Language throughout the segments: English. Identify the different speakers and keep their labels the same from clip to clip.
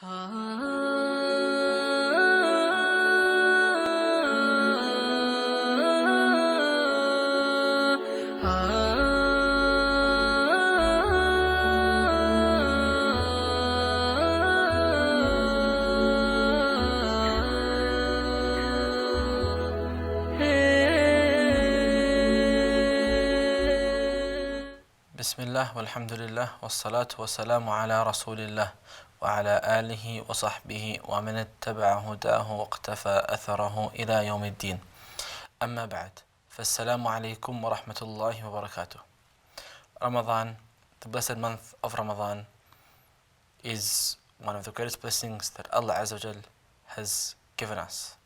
Speaker 1: بسم الله والحمد لله والصلاة والسلام على رسول الله وعلى آله وصحبه ومن اتبع هداه واقتفى أثره إلى يوم الدين. أما بعد, فالسلام عليكم ورحمة الله وبركاته. Ramadan, the blessed month of Ramadan, is one of the greatest blessings that Allah Azza wa Jal has given us.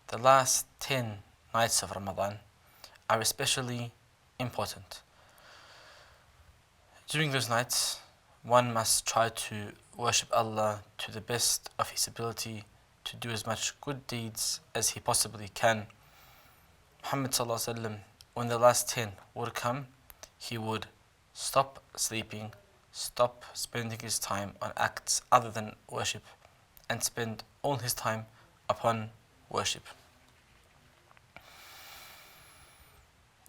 Speaker 1: The last 10 nights of Ramadan are especially important. During those nights, one must try to worship Allah to the best of his ability, to do as much good deeds as he possibly can. Muhammad sallallahu alaihi wasallam, when the last 10 would come, he would stop sleeping, stop spending his time on acts other than worship, and spend all his time upon worship.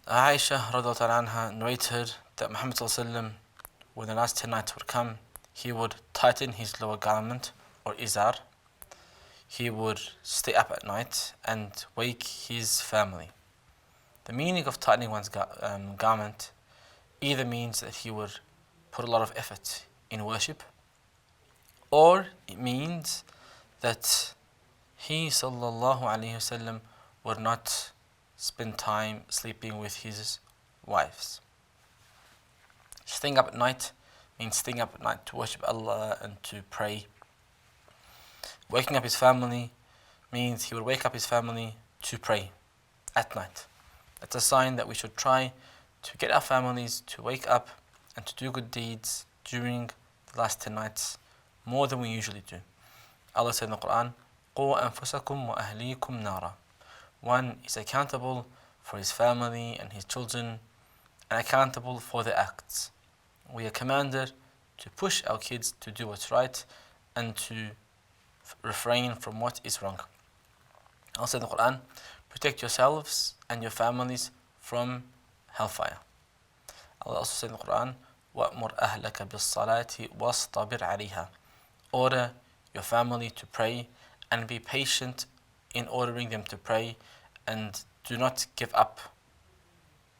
Speaker 1: Aisha radhiallahu anha narrated that Muhammad sallallahu alaihi wasallam, when the last 10 nights would come, he would tighten his lower garment or izar. He would stay up at night and wake his family. The meaning of tightening one's garment either means that he would put a lot of effort in worship, or it means that he sallallahu alaihi wasallam would not spend time sleeping with his wives. Staying up at night means staying up at night to worship Allah and to pray. Waking up his family means he would wake up his family to pray at night. That's a sign that we should try to get our families to wake up and to do good deeds during the last 10 nights more than we usually do. Allah said in the Quran, قُوَّ أَنفُسَكُمْ وَأَهْلِيكُمْ نَارًا. One is accountable for his family and his children, and accountable for their acts. We are commanded to push our kids to do what's right and to refrain from what is wrong. Also in the Quran, protect yourselves and your families from hellfire. Allah also said in the Quran, وَأْمُرْ أَهْلَكَ بِالصَّلَاةِ وَاصْطَبِرْ عَلَيْهَا. Order your family to pray and be patient in ordering them to pray, and do not give up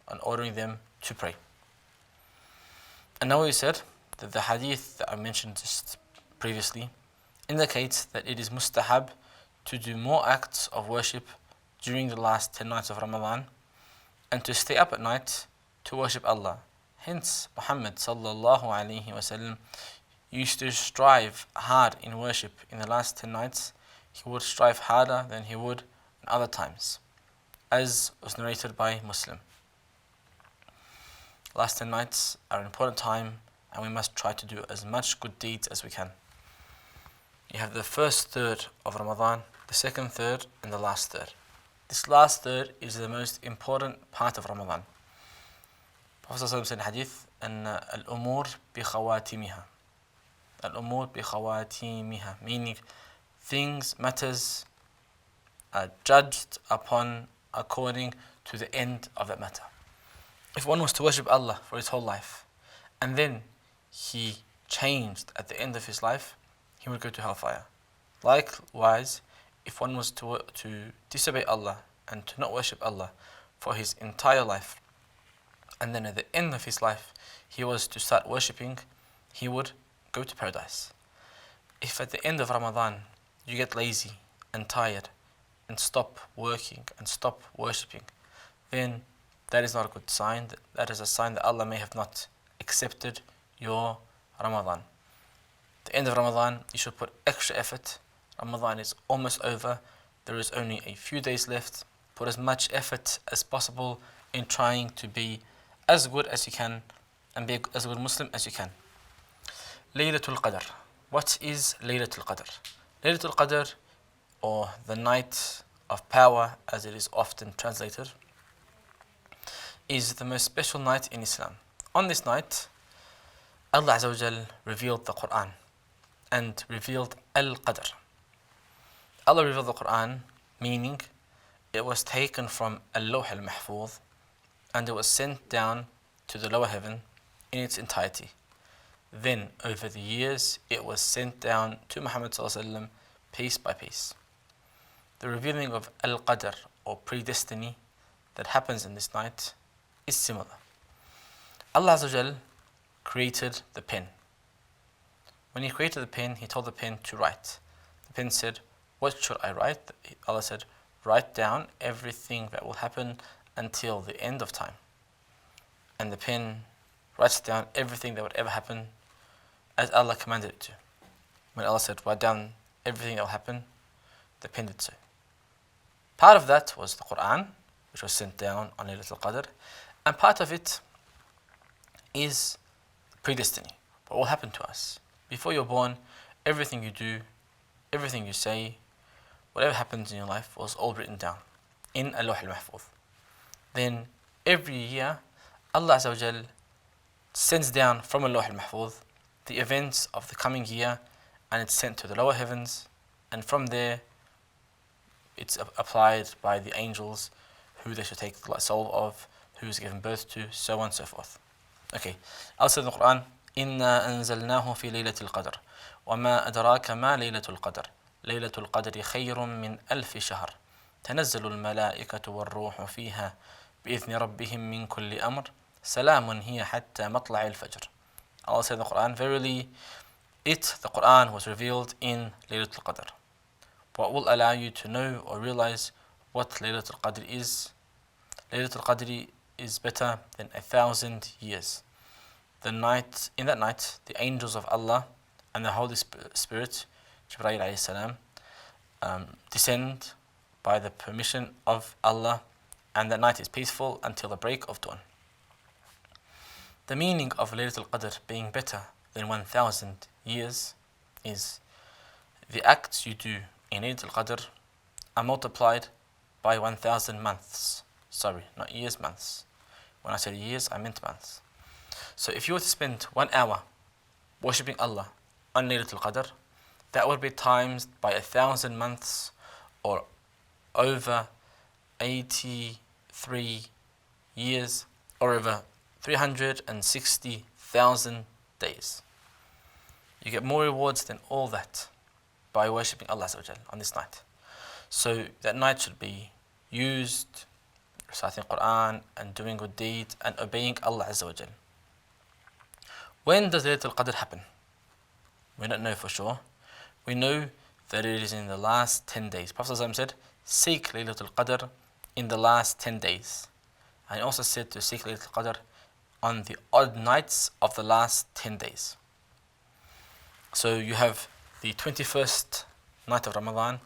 Speaker 1: on ordering them to pray. And now we said that the hadith that I mentioned just previously indicates that it is mustahab to do more acts of worship during the last 10 nights of Ramadan and to stay up at night to worship Allah. Hence, Muhammad sallallahu alaihi wasallam used to strive hard in worship in the last 10 nights. He would strive harder than he would in other times, as was narrated by Muslim. Last 10 nights are an important time, and we must try to do as much good deeds as we can. You have the first third of Ramadan, the second third, and the last third. This last third is the most important part of Ramadan. Prophet said in hadith, أن الأمور بخواتمها. الأمور بخواتمها, meaning things, matters are judged upon according to the end of that matter. If one was to worship Allah for his whole life, and then he changed at the end of his life, he would go to hellfire. Likewise, if one was to disobey Allah and to not worship Allah for his entire life, and then at the end of his life he was to start worshipping, he would go to paradise. If at the end of Ramadan you get lazy and tired and stop working and stop worshipping, then that is not a good sign. That is a sign that Allah may have not accepted your Ramadan. At the end of Ramadan, you should put extra effort. Ramadan is almost over. There is only a few days left. Put as much effort as possible in trying to be as good as you can and be as good Muslim as you can. Laylatul Qadr. What is Laylatul Qadr? Laylatul Qadr, or the night of power as it is often translated, is the most special night in Islam. On this night, Allah Azza wa Jal revealed the Quran. and revealed Al-Qadr. Allah revealed the Quran, meaning it was taken from Al-Lawh al-Mahfuz and it was sent down to the lower heaven in its entirety. Then, over the years, it was sent down to Muhammad ﷺ piece by piece. The revealing of Al-Qadr, or predestiny, that happens in this night is similar. Allah Azza wa Jal created the pen. When He created the pen, He told the pen to write. The pen said, "What should I write?" Allah said, "Write down everything that will happen until the end of time." And the pen writes down everything that would ever happen as Allah commanded it to. When Allah said, "Write down everything that will happen," the pen did so. Part of that was the Quran, which was sent down on Laylatul Qadr, and part of it is predestiny. What will happen to us? Before you're born, everything you do, everything you say, whatever happens in your life was all written down in Al-Lawh al-Mahfuz. Then every year, Allah Azza wa Jal sends down from Al-Lawh al-Mahfuz the events of the coming year, and it's sent to the lower heavens, and from there it's applied by the angels who they should take the soul of, who is given birth to, so on and so forth. Okay, Allah said in the Quran, إِنَّا أَنزَلْنَاهُ فِي لَيْلَةِ الْقَدْرِ وَمَا أَدْرَاكَ مَا لَيْلَةُ الْقَدْرِ لَيْلَةُ الْقَدْرِ خَيْرٌ مِّنْ أَلْفِ شَهْرٍ تَنَزَّلُ الْمَلَائِكَةُ وَالرُّوحُ فِيهَا بِإِذْنِ رَبِّهِمْ مِنْ كُلِّ أَمْرٍ سَلَامٌ هِيَ حَتَّى مَطْلَعِ الْفَجْرِ. Allah said in the Quran, verily, the Quran was revealed in Laylatul Qadr. What will allow you to know or realize what Laylatul Qadr is? Laylatul Qadr is better than 1,000 years. In that night, the angels of Allah and the Holy Spirit, Jibreel alayhi salam, descend by the permission of Allah, and that night is peaceful until the break of dawn. The meaning of Laylatul Qadr being better than 1,000 years is the acts you do in Laylatul Qadr are multiplied by 1,000 months. Sorry, not years, months. When I said years, I meant months. So if you were to spend 1 hour worshipping Allah on Laylatul Qadr, that would be times by 1,000 months, or over 83 years, or over 360,000 days. You get more rewards than all that by worshipping Allah on this night. So that night should be used reciting Quran and doing good deeds and obeying Allah Azza wa Jal. When does Laylatul Qadr happen? We don't know for sure. We know that it is in the last 10 days. Prophet said, seek Laylatul Qadr in the last 10 days. And he also said to seek Laylatul Qadr on the odd nights of the last 10 days. So you have the 21st night of Ramadan,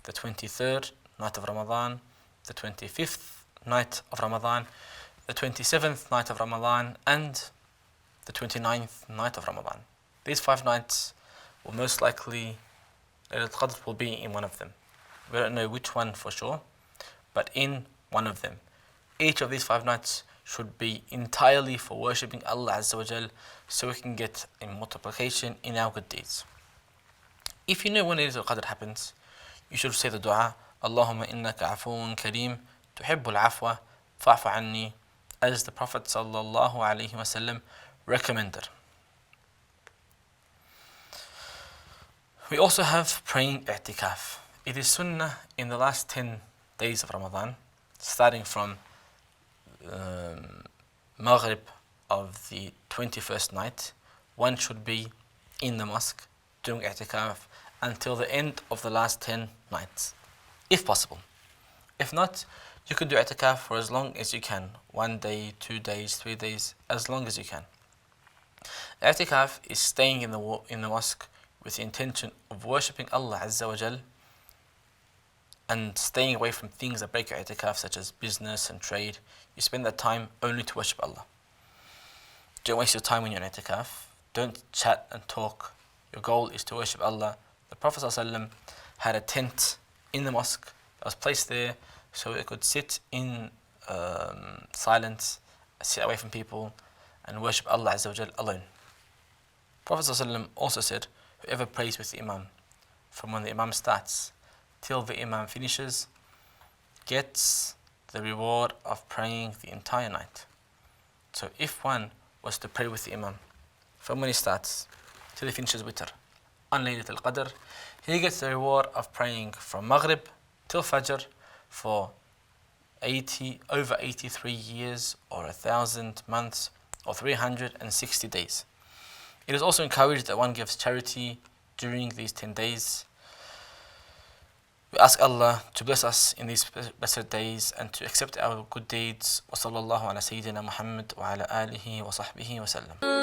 Speaker 1: the 23rd night of Ramadan, the 25th night of Ramadan, the 27th night of Ramadan, and the 29th night of Ramadan. These 5 nights will most likely, Laylatul Qadr will be in one of them. We don't know which one for sure, but in one of them. Each of these 5 nights should be entirely for worshipping Allah Azza wa Jal, so we can get a multiplication in our good deeds. If you know when Laylatul Qadr happens, you should say the dua, Allahumma innaka afuun kareem, tuhibbul afwa, fa'fu anni, as the Prophet sallallahu alaihi wasallam recommended. We also have praying i'tikaf. It is sunnah in the last 10 days of Ramadan, starting from Maghrib of the 21st night. One should be in the mosque doing i'tikaf until the end of the last 10 nights, if possible. If not, you can do i'tikaf for as long as you can. 1 day, 2 days, 3 days, as long as you can. I'tikaf is staying in the mosque with the intention of worshipping Allah Azza wa Jal and staying away from things that break your i'tikaf, such as business and trade. You spend that time only to worship Allah. Don't waste your time when you're in i'tikaf. Don't chat and talk. Your goal is to worship Allah. The Prophet ﷺ had a tent in the mosque that was placed there so it could sit in silence, sit away from people, and worship Allah Azza wa Jal alone. Prophet ﷺ also said, whoever prays with the Imam from when the Imam starts till the Imam finishes gets the reward of praying the entire night. So if one was to pray with the Imam from when he starts till he finishes witr on Laylat al-Qadr, he gets the reward of praying from Maghrib till Fajr for over 83 years or 1,000 months or 360 days. It is also encouraged that one gives charity during these 10 days. We ask Allah to bless us in these blessed days and to accept our good deeds. Wa sallallahu ala Sayyidina Muhammad wa ala alihi wa sahbihi wa sallam.